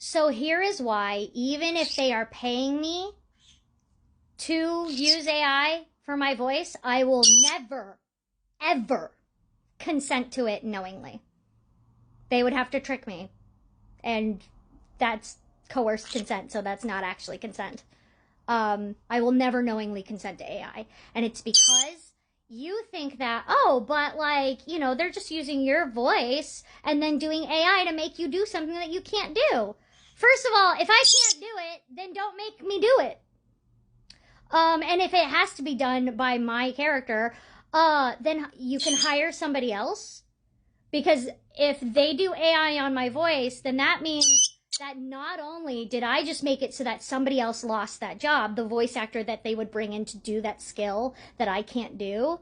So here is why, even if they are paying me to use AI for my voice, I will never, ever consent to it knowingly. They would have to trick me. And that's coerced consent, so that's not actually consent. I will never knowingly consent to AI. And it's because you think that, oh, but like, you know, they're just using your voice and then doing AI to make you do something that you can't do. First of all, if I can't do it, then don't make me do it. And if it has to be done by my character, then you can hire somebody else. Because if they do AI on my voice, then that means that not only did I just make it so that somebody else lost that job, the voice actor that they would bring in to do that skill that I can't do,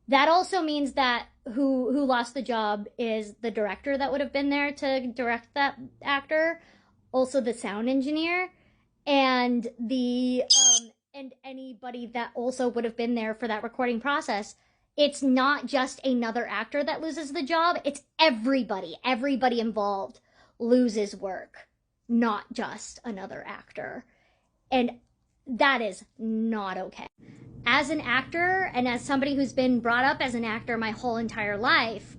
that also means that who lost the job is the director that would have been there to direct that actor, also the sound engineer, and and anybody that also would have been there for that recording process. It's not just another actor that loses the job, it's everybody. Everybody involved loses work, not just another actor. And that is not okay. As an actor, and as somebody who's been brought up as an actor my whole entire life,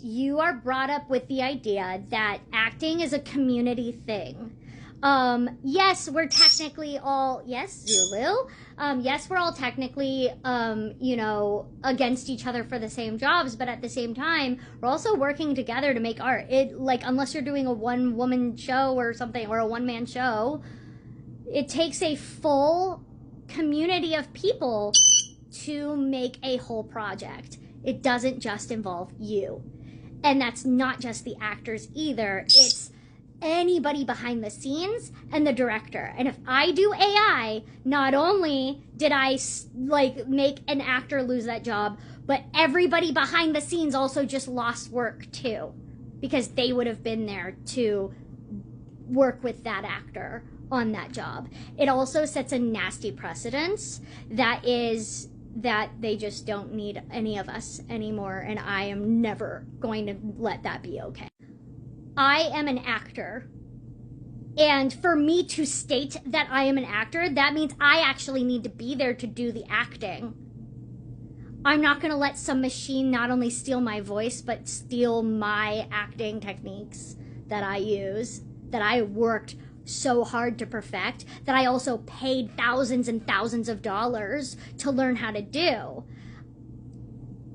you are brought up with the idea that acting is a community thing. Yes, we're technically all, yes, Zulu. Yes, we're all technically, you know, against each other for the same jobs, but at the same time, we're also working together to make art. Like, unless you're doing a one-woman show or something, or a one-man show, it takes a full community of people to make a whole project. It doesn't just involve you. And that's not just the actors either. It's anybody behind the scenes and the director. And if I do AI, not only did I like make an actor lose that job, but everybody behind the scenes also just lost work too, because they would have been there to work with that actor on that job. It also sets a nasty precedence that they just don't need any of us anymore, and I am never going to let that be okay. I am an actor, and for me to state that I am an actor, that means I actually need to be there to do the acting. I'm not going to let some machine not only steal my voice, but steal my acting techniques that I use, that I worked so hard to perfect, that I also paid thousands and thousands of dollars to learn how to do.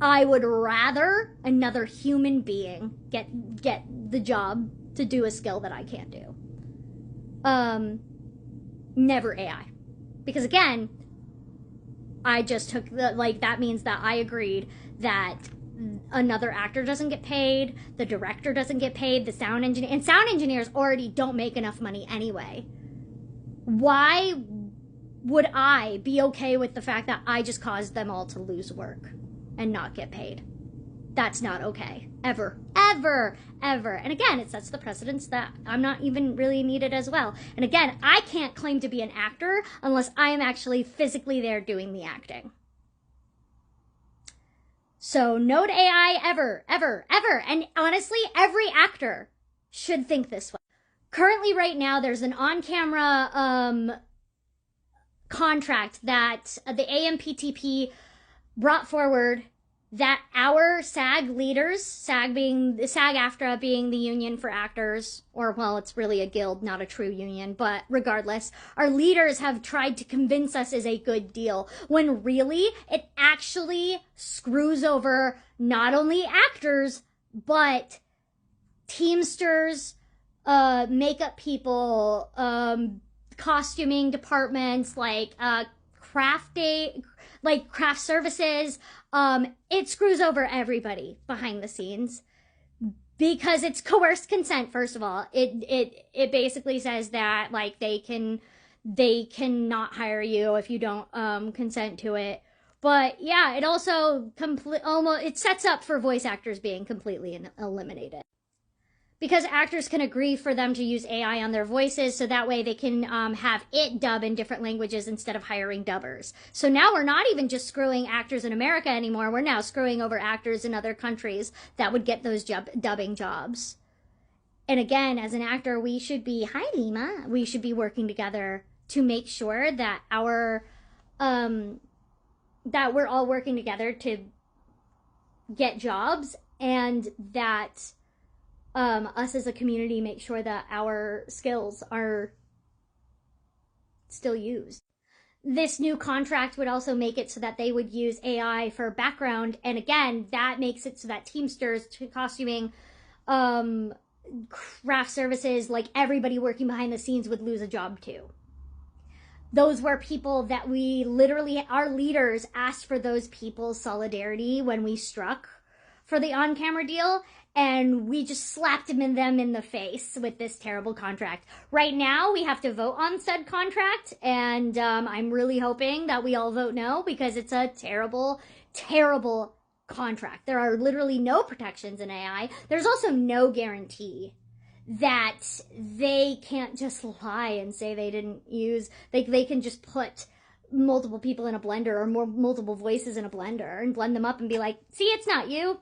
I would rather another human being get the job to do a skill that I can't do. Never AI. Because again, I just took that means that I agreed that another actor doesn't get paid, the director doesn't get paid, the sound engineer, and sound engineers already don't make enough money anyway. Why would I be okay with the fact that I just caused them all to lose work and not get paid? That's not okay. Ever. Ever. Ever. And again, it sets the precedence that I'm not even really needed as well. And again, I can't claim to be an actor unless I am actually physically there doing the acting. So no to AI ever, ever, ever. And honestly, every actor should think this way. Currently right now, there's an on-camera contract that the AMPTP brought forward that our SAG leaders, SAG-AFTRA being the union for actors, or well, it's really a guild, not a true union, but regardless, our leaders have tried to convince us is a good deal, when really it actually screws over not only actors, but teamsters, makeup people, costuming departments, like craft services. It screws over everybody behind the scenes because it's coerced consent. First of all, it basically says that like they cannot hire you if you don't consent to it. But yeah, it also it sets up for voice actors being completely eliminated. Because actors can agree for them to use AI on their voices, so that way they can have it dub in different languages instead of hiring dubbers. So now we're not even just screwing actors in America anymore, we're now screwing over actors in other countries that would get those dubbing jobs. And again, as an actor, we should be, hi Lima, we should be working together to make sure that that we're all working together to get jobs, and that us as a community make sure that our skills are still used. This new contract would also make it so that they would use AI for background, and again, that makes it so that Teamsters, costuming, craft services, like everybody working behind the scenes would lose a job too. Those were people that we literally, our leaders asked for those people's solidarity when we struck for the on-camera deal, and we just slapped them in the face with this terrible contract. Right now, we have to vote on said contract, and I'm really hoping that we all vote no, because it's a terrible, terrible contract. There are literally no protections in AI. There's also no guarantee that they can't just lie and say they didn't use, they can just put multiple people in a blender, or multiple voices in a blender, and blend them up and be like, see, it's not you.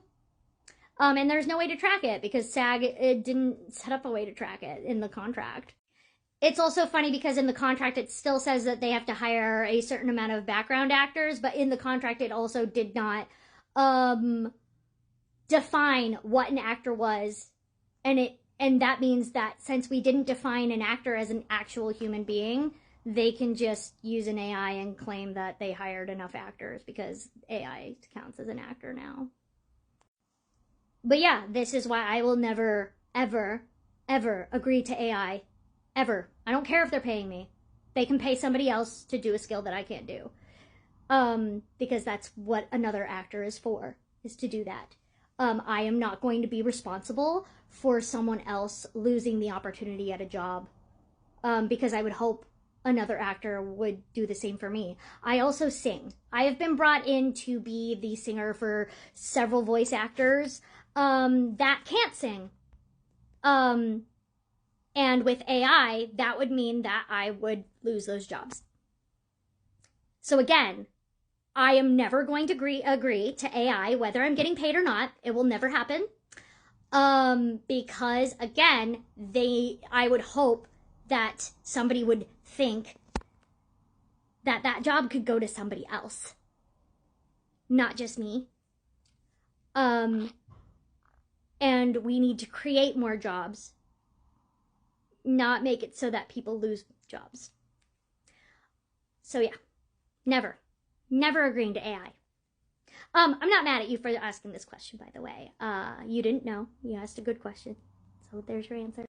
And there's no way to track it, because SAG, it didn't set up a way to track it in the contract. It's also funny because in the contract it still says that they have to hire a certain amount of background actors, but in the contract it also did not define what an actor was, and that means that since we didn't define an actor as an actual human being, they can just use an AI and claim that they hired enough actors because AI counts as an actor now. But yeah, this is why I will never, ever, ever agree to AI. Ever. I don't care if they're paying me. They can pay somebody else to do a skill that I can't do. Because that's what another actor is for, is to do that. I am not going to be responsible for someone else losing the opportunity at a job, because I would hope another actor would do the same for me. I also sing. I have been brought in to be the singer for several voice actors that can't sing. And with AI, that would mean that I would lose those jobs. So again, I am never going to agree to AI, whether I'm getting paid or not. It will never happen. Because again, I would hope that somebody would think that that job could go to somebody else, not just me. And we need to create more jobs, not make it so that people lose jobs. So yeah, never agreeing to AI. I'm not mad at you for asking this question, by the way. You didn't know. You asked a good question. So there's your answer.